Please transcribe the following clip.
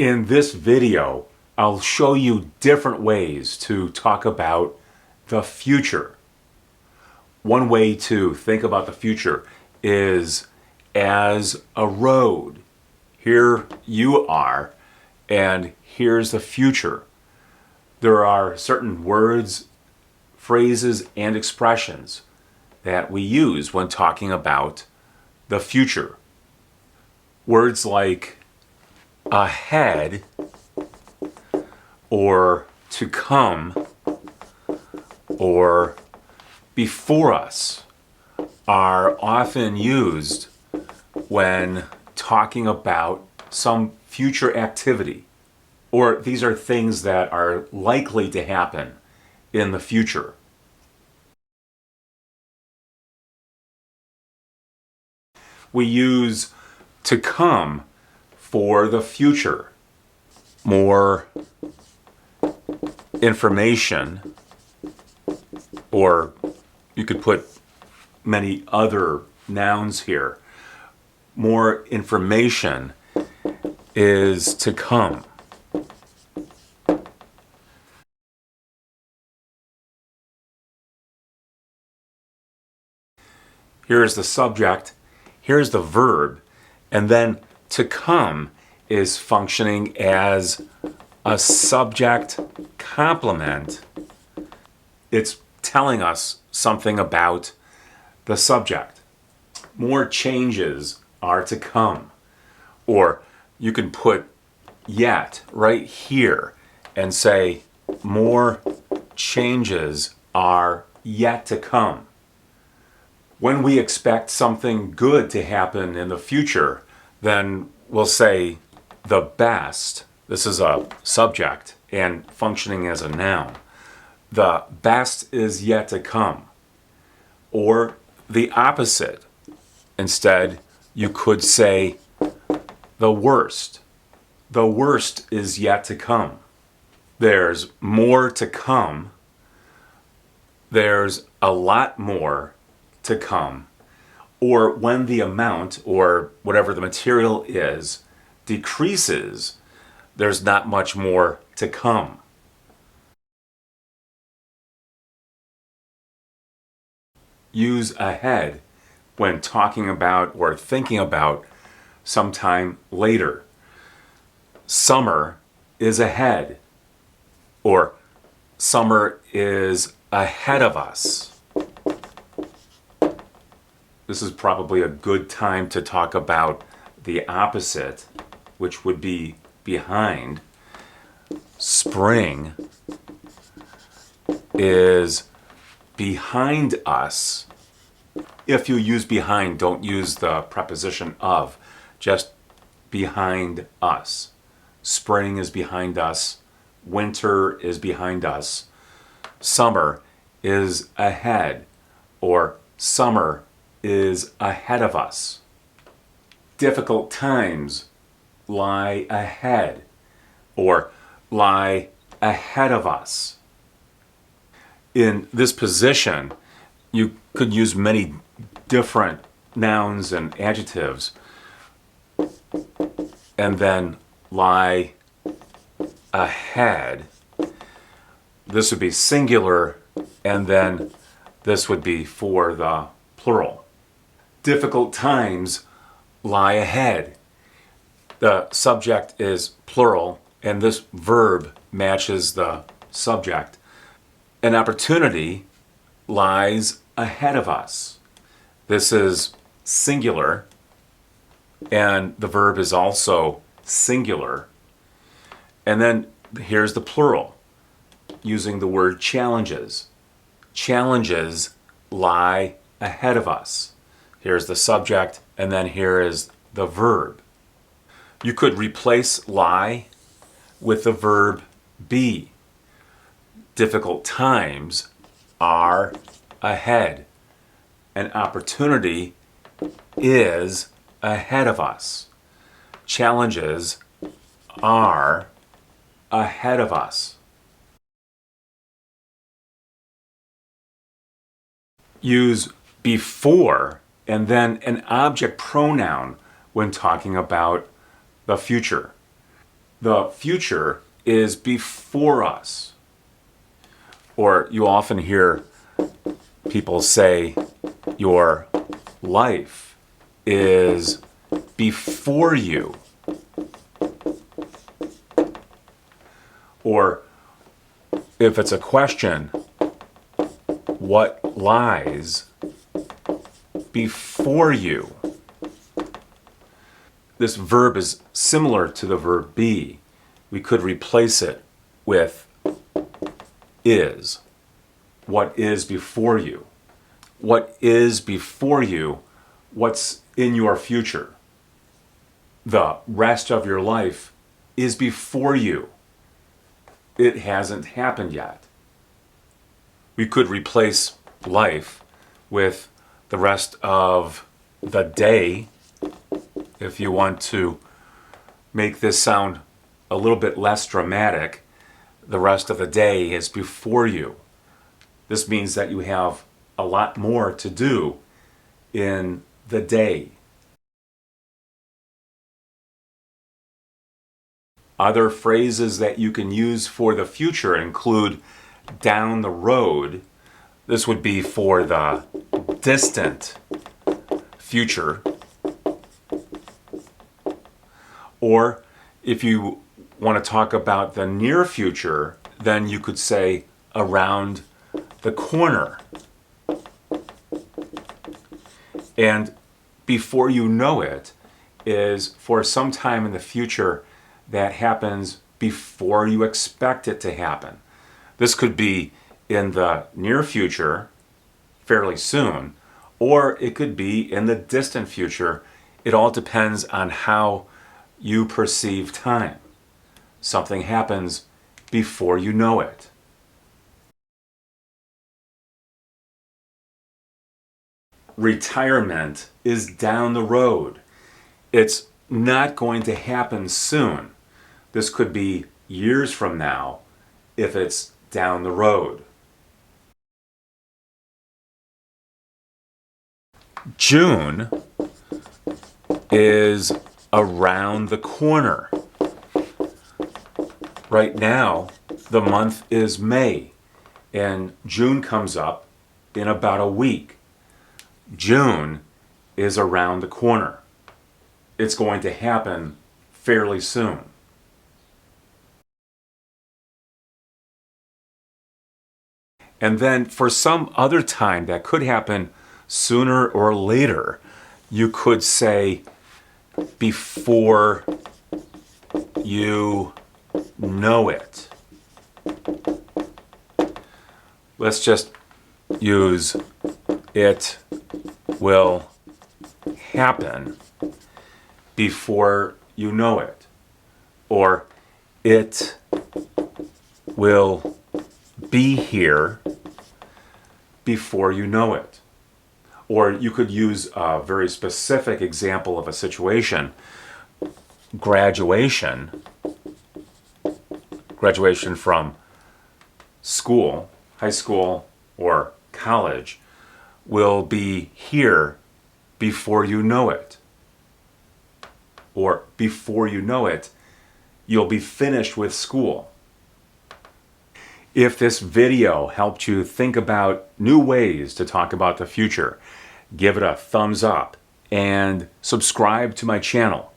In this video, I'll show you different ways to talk about the future. One way to think about the future is as a road. Here you are, and here's the future. There are certain words, phrases, and expressions that we use when talking about the future. Words like ahead or to come or before us are often used when talking about some future activity, or these are things that are likely to happen in the future. We use to come for the future. More information, or you could put many other nouns here. More information is to come. Here's the subject, here's the verb, and then to come is functioning as a subject complement. It's telling us something about the subject. More changes are to come. Or you can put yet right here and say more changes are yet to come. When we expect something good to happen in the future, then we'll say the best. This is a subject and functioning as a noun. The best is yet to come. Or the opposite. Instead, you could say the worst. The worst is yet to come. There's more to come. There's a lot more to come. Or when the amount, or whatever the material is, decreases, there's not much more to come. Use ahead when talking about or thinking about sometime later. Summer is ahead, or summer is ahead of us. This is probably a good time to talk about the opposite, which would be behind. Spring is behind us. If you use behind, don't use the preposition of, just behind us. Spring is behind us. Winter is behind us. Summer is ahead, or summer is ahead of us. Difficult times lie ahead, or lie ahead of us. In this position, you could use many different nouns and adjectives, and then lie ahead. This would be singular, and then this would be for the plural. Difficult times lie ahead. The subject is plural, and this verb matches the subject. An opportunity lies ahead of us. This is singular, and the verb is also singular. And then here's the plural, using the word challenges. Challenges lie ahead of us. Here's the subject, and then here is the verb. You could replace lie with the verb be. Difficult times are ahead. An opportunity is ahead of us. Challenges are ahead of us. Use before and then an object pronoun when talking about the future. The future is before us. Or you often hear people say, your life is before you. Or if it's a question, what lies before you? This verb is similar to the verb be. We could replace it with is. What is before you? What is before you? What's in your future? The rest of your life is before you. It hasn't happened yet. We could replace life with the rest of the day if you want to make this sound a little bit less dramatic. The rest of the day is before you. This means that you have a lot more to do in the day. Other phrases that you can use for the future include down the road. This would be for the distant future. Or if you want to talk about the near future, then you could say around the corner. And before you know it is for some time in the future that happens before you expect it to happen. This could be in the near future, fairly soon, or it could be in the distant future. It all depends on how you perceive time. Something happens before you know it. Retirement is down the road. It's not going to happen soon. This could be years from now if it's down the road. June is around the corner. Right now, the month is May, and June comes up in about a week. June is around the corner. It's going to happen fairly soon. And then for some other time that could happen sooner or later, you could say before you know it. Let's just use it will happen before you know it. Or it will be here before you know it. Or you could use a very specific example of a situation. Graduation from school, high school, or college will be here before you know it. Or before you know it, you'll be finished with school. If this video helped you think about new ways to talk about the future, give it a thumbs up and subscribe to my channel.